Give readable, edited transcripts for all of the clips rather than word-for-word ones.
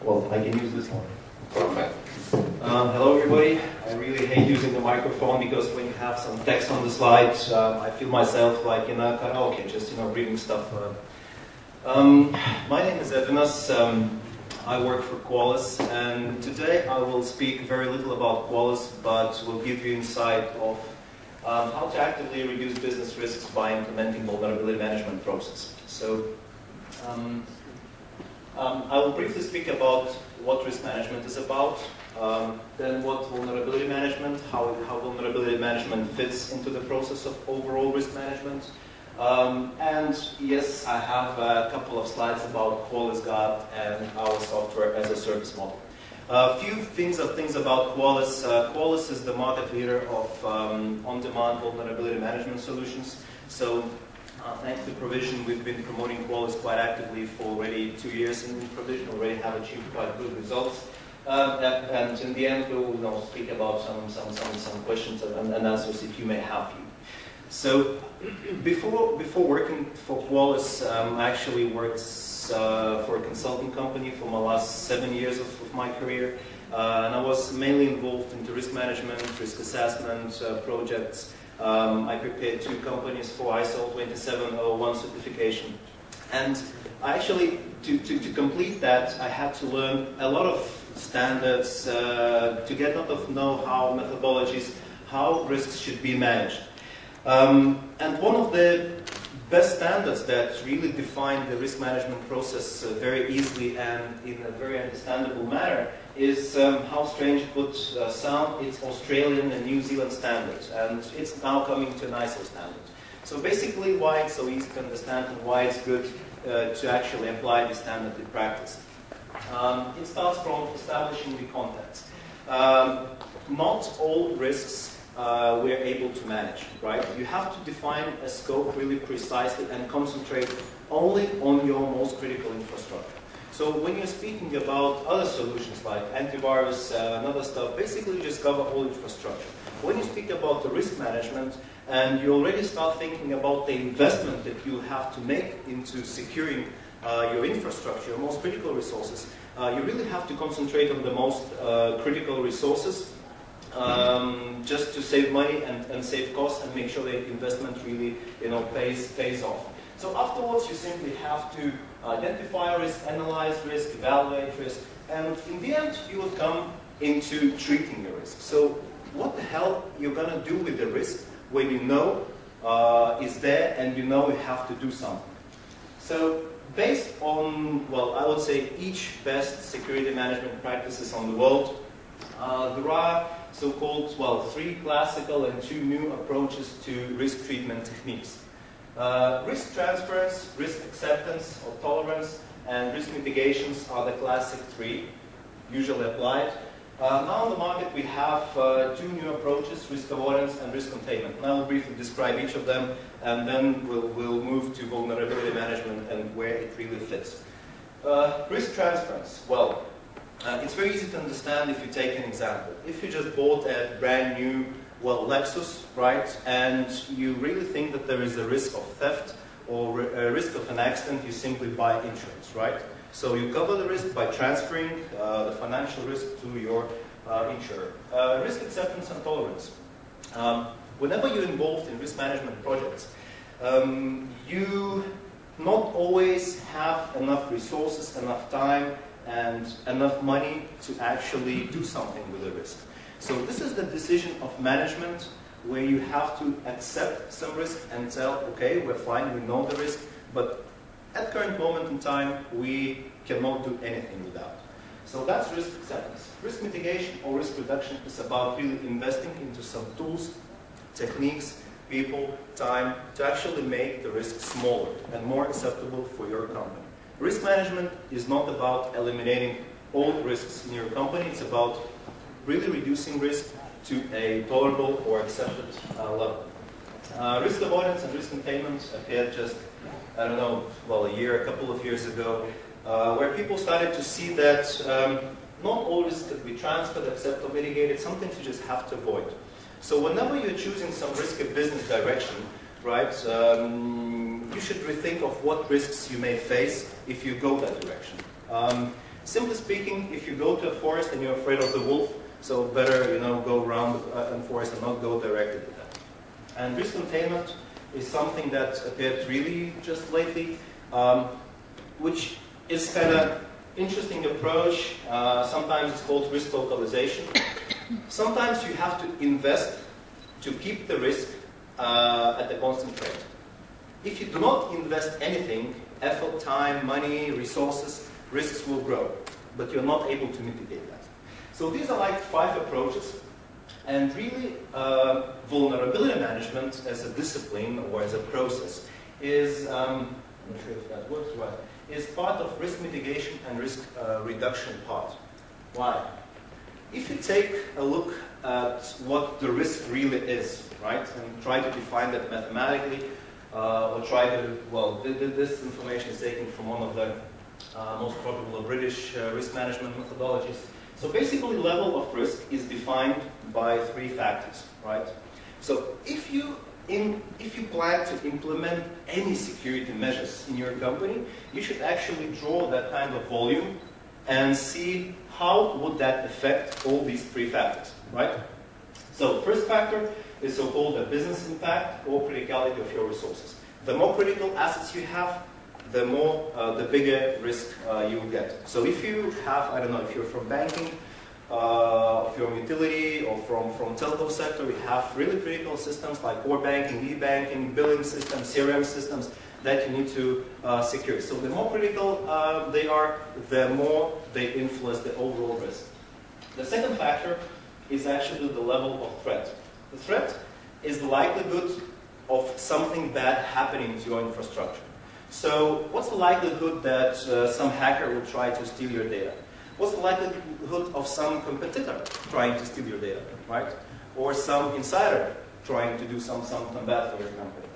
Well, I can use this one. Perfect. Hello everybody. I really hate using the microphone because when you have some text on the slide, I feel myself like in a karaoke, just reading stuff. My name is Edvinas. I work for Qualys, and today I will speak very little about Qualys, but will give you insight of how to actively reduce business risks by implementing vulnerability management process. So I will briefly speak about what risk management is about, then what vulnerability management, how vulnerability management fits into the process of overall risk management. And yes, I have a couple of slides about Qualys Guard and our software as a service model. A few things about Qualys. Qualys is the market leader of on-demand vulnerability management solutions. So thanks to provision, we've been promoting Qualys quite actively for already 2 years in provision, already have achieved quite good results. And in the end, we will speak about some questions and answers if you may have few. So before working for Qualys, I actually worked for a consulting company for my last 7 years of my career. And I was mainly involved in the risk management, risk assessment projects. I prepared 2 companies for ISO 27001 certification. And actually, to complete that, I had to learn a lot of standards, to get a lot of know-how, methodologies, how risks should be managed. And one of the best standards that really define the risk management process very easily and in a very understandable manner is, how strange it would sound, it's Australian and New Zealand standards, and it's now coming to an ISO standard. So basically why it's so easy to understand and why it's good to actually apply this standard in practice. It starts from establishing the context. Not all risks we're able to manage, right? You have to define a scope really precisely and concentrate only on your most critical infrastructure. So when you're speaking about other solutions like antivirus and other stuff, basically you just cover all infrastructure. When you speak about the risk management and you already start thinking about the investment that you have to make into securing your infrastructure, your most critical resources, you really have to concentrate on the most critical resources just to save money and save costs and make sure that investment really pays off. So afterwards you simply have to identify risk, analyze risk, evaluate risk, and in the end you will come into treating the risk. So what the hell you're going to do with the risk when you know it's there and you know you have to do something. So based on, well, I would say each best security management practices on the world, there are so-called, well, 3 classical and 2 new approaches to risk treatment techniques. Risk transference, risk acceptance or tolerance, and risk mitigations are the classic 3 usually applied. Now on the market we have 2 new approaches, risk avoidance and risk containment. And I will briefly describe each of them, and then we'll move to vulnerability management and where it really fits. Risk transference, well, it's very easy to understand if you take an example. If you just bought a brand new, well, Lexus, right, and you really think that there is a risk of theft or a risk of an accident, you simply buy insurance, right? So you cover the risk by transferring the financial risk to your insurer. Risk acceptance and tolerance. Whenever you're involved in risk management projects, you not always have enough resources, enough time, and enough money to actually do something with the risk. So this is the decision of management where you have to accept some risk and tell, okay, we're fine, we know the risk, but at current moment in time, we cannot do anything without. So that's risk acceptance. Risk mitigation or risk reduction is about really investing into some tools, techniques, people, time to actually make the risk smaller and more acceptable for your company. Risk management is not about eliminating all risks in your company, it's about really reducing risk to a tolerable or accepted level. Risk avoidance and risk containment appeared just, I don't know, well, a couple of years ago, where people started to see that not all risks could be transferred, accept or mitigated, some things you just have to avoid. So whenever you're choosing some risky business direction, right, you should rethink of what risks you may face if you go that direction. Simply speaking, if you go to a forest and you're afraid of the wolf, so better go around a forest and not go directly to that. And risk containment is something that appeared really just lately, which is kind of interesting approach. Sometimes it's called risk localization. Sometimes you have to invest to keep the risk at a constant rate. If you do not invest anything, effort, time, money, resources, risks will grow, but you're not able to mitigate that. So these are like 5 approaches, and really vulnerability management as a discipline or as a process is, I'm not sure if that works right, is part of risk mitigation and risk reduction part. Why? If you take a look at what the risk really is, right, and try to define that mathematically, or try to, well, this information is taken from one of the most popular British risk management methodologies. So basically, level of risk is defined by 3 factors, right? So if you plan to implement any security measures in your company, you should actually draw that kind of volume and see how would that affect all these 3 factors, right? So the first factor is so-called the business impact or criticality of your resources. The more critical assets you have, the bigger risk you will get. So if you have, I don't know, if you're from banking, if you're from utility or from telco sector, we have really critical systems like core banking, e-banking, billing systems, CRM systems that you need to secure. So the more critical they are, the more they influence the overall risk. The second factor is actually the level of threat. The threat is the likelihood of something bad happening to your infrastructure. So what's the likelihood that some hacker will try to steal your data? What's the likelihood of some competitor trying to steal your data, right? Or some insider trying to do something bad for your company.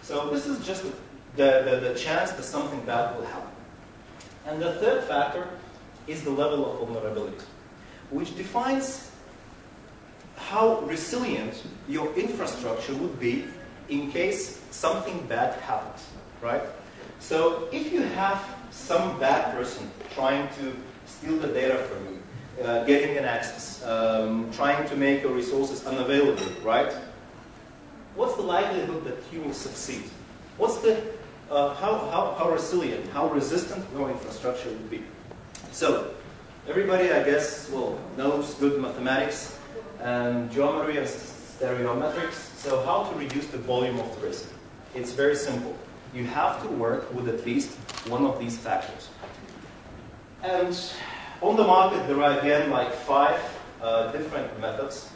So this is just the chance that something bad will happen. And the third factor is the level of vulnerability, which defines how resilient your infrastructure would be in case something bad happens, right? So if you have some bad person trying to steal the data from you, getting an access, trying to make your resources unavailable, right? What's the likelihood that you will succeed? What's the how resilient, how resistant your infrastructure will be? So everybody, I guess, knows good mathematics and geometry and stereometrics. So how to reduce the volume of the risk? It's very simple. You have to work with at least one of these factors. And on the market, there are again like 5 different methods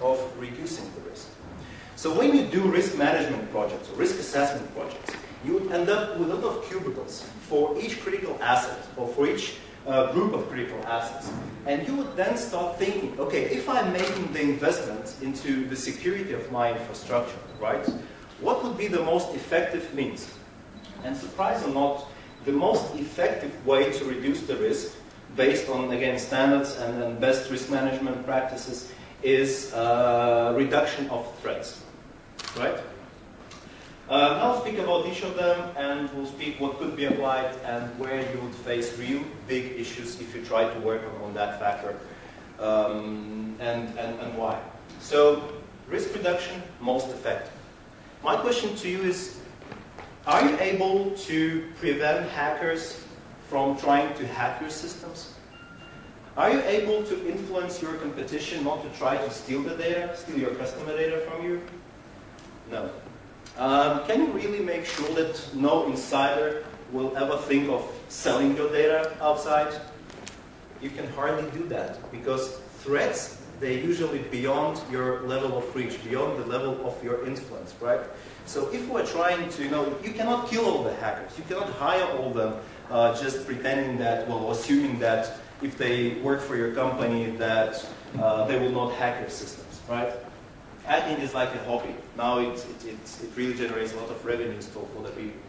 of reducing the risk. So when you do risk management projects or risk assessment projects, you would end up with a lot of cubicles for each critical asset or for each group of critical assets. And you would then start thinking, okay, if I'm making the investment into the security of my infrastructure, right, what would be the most effective means? And surprise or not, the most effective way to reduce the risk, based on, again, standards and best risk management practices, is reduction of threats, right? Now I'll speak about each of them, and we'll speak what could be applied and where you would face real big issues if you try to work on that factor, and why. So, risk reduction, most effective. My question to you is, are you able to prevent hackers from trying to hack your systems? Are you able to influence your competition not to try to steal the data, steal your customer data from you? No. Can you really make sure that no insider will ever think of selling your data outside? You can hardly do that, because threats, they're usually beyond your level of reach, beyond the level of your influence, right? So if we're trying to, you cannot kill all the hackers. You cannot hire all of them just pretending that, assuming that if they work for your company that they will not hack your systems, right? Hacking is like a hobby. Now it really generates a lot of revenues for the people.